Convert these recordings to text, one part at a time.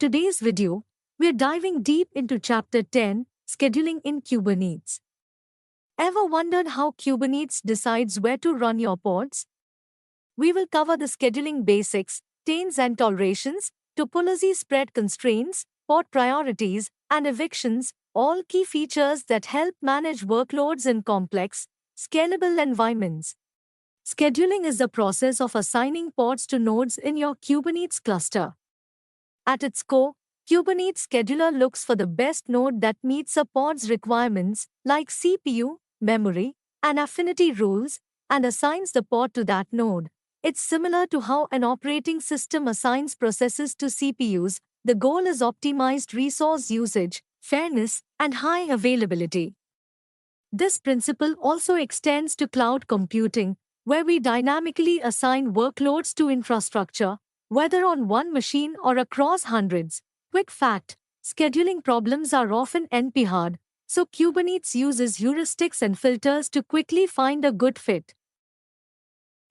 today's video, we're diving deep into Chapter 10, Scheduling in Kubernetes. Ever wondered how Kubernetes decides where to run your pods? We will cover the scheduling basics, tains and tolerations, topology spread constraints, pod priorities, and evictions, all key features that help manage workloads in complex, scalable environments. Scheduling is the process of assigning pods to nodes in your Kubernetes cluster. At its core, Kubernetes Scheduler looks for the best node that meets a pod's requirements, like CPU, memory, and affinity rules, and assigns the pod to that node. It's similar to how an operating system assigns processes to CPUs. The goal is optimized resource usage, fairness, and high availability. This principle also extends to cloud computing, where we dynamically assign workloads to infrastructure, whether on one machine or across hundreds. Quick fact: scheduling problems are often NP-hard, so Kubernetes uses heuristics and filters to quickly find a good fit.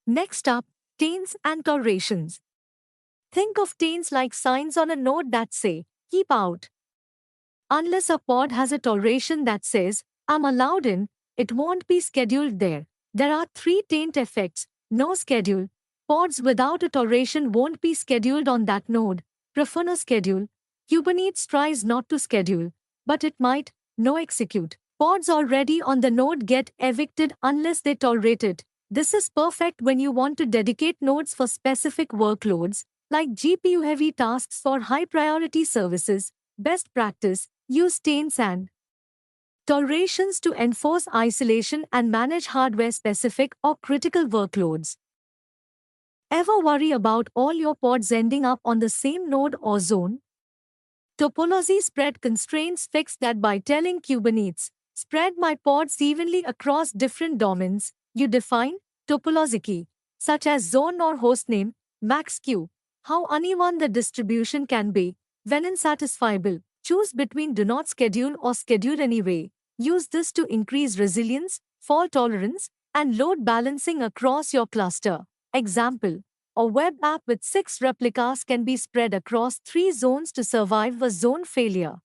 Next up, tains and tolerations. Think of tains like signs on a node that say, "Keep out." Unless a pod has a toleration that says, "I'm allowed in," it won't be scheduled there. There are three taint effects: no schedule. Pods without a toleration won't be scheduled on that node. Prefer no schedule. Kubernetes tries not to schedule, but it might. No execute. Pods already on the node get evicted unless they tolerate it. This is perfect when you want to dedicate nodes for specific workloads, like GPU-heavy tasks for high-priority services. Best practice: use taints and tolerations to enforce isolation and manage hardware-specific or critical workloads. Ever worry about all your pods ending up on the same node or zone? Topology spread constraints fix that by telling Kubernetes, "Spread my pods evenly across different domains." You define topology key, such as zone or hostname, max Q. How uneven the distribution can be. When insatisfiable, choose between do not schedule or schedule anyway. Use this to increase resilience, fault tolerance, and load balancing across your cluster. Example: a web app with 6 replicas can be spread across 3 zones to survive a zone failure.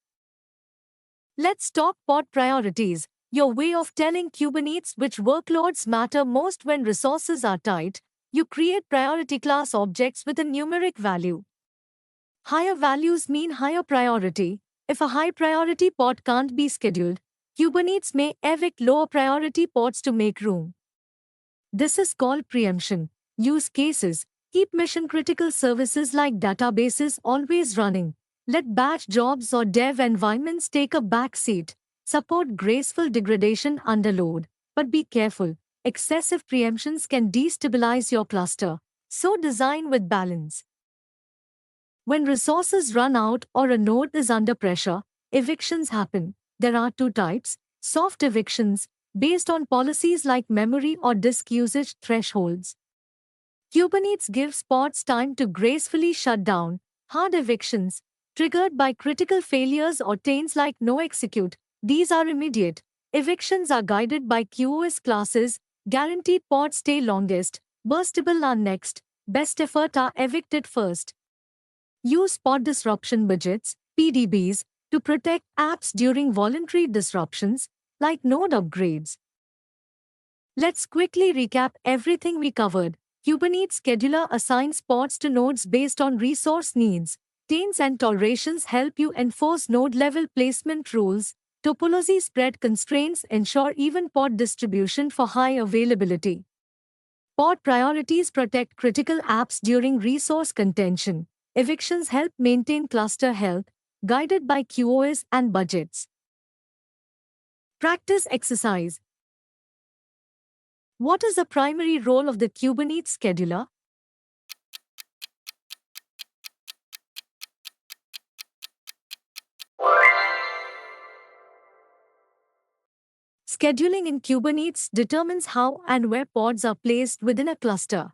Let's talk pod priorities, your way of telling Kubernetes which workloads matter most when resources are tight. You create priority class objects with a numeric value. Higher values mean higher priority. If a high priority pod can't be scheduled, Kubernetes may evict lower priority pods to make room. This is called preemption. Use cases: keep mission-critical services like databases always running. Let batch jobs or dev environments take a back seat. Support graceful degradation under load. But be careful, excessive preemptions can destabilize your cluster. So design with balance. When resources run out or a node is under pressure, evictions happen. There are two types: soft evictions, based on policies like memory or disk usage thresholds. Kubernetes gives pods time to gracefully shut down. Hard evictions, triggered by critical failures or taints like no execute. These are immediate. Evictions are guided by QoS classes. Guaranteed pods stay longest. Burstable are next. Best effort are evicted first. Use pod disruption budgets, PDBs, to protect apps during voluntary disruptions, like node upgrades. Let's quickly recap everything we covered. Kubernetes Scheduler assigns pods to nodes based on resource needs. Taints and tolerations help you enforce node-level placement rules. Topology spread constraints ensure even pod distribution for high availability. Pod priorities protect critical apps during resource contention. Evictions help maintain cluster health, guided by QoS and budgets. Practice exercise. What is the primary role of the Kubernetes scheduler? Scheduling in Kubernetes determines how and where pods are placed within a cluster.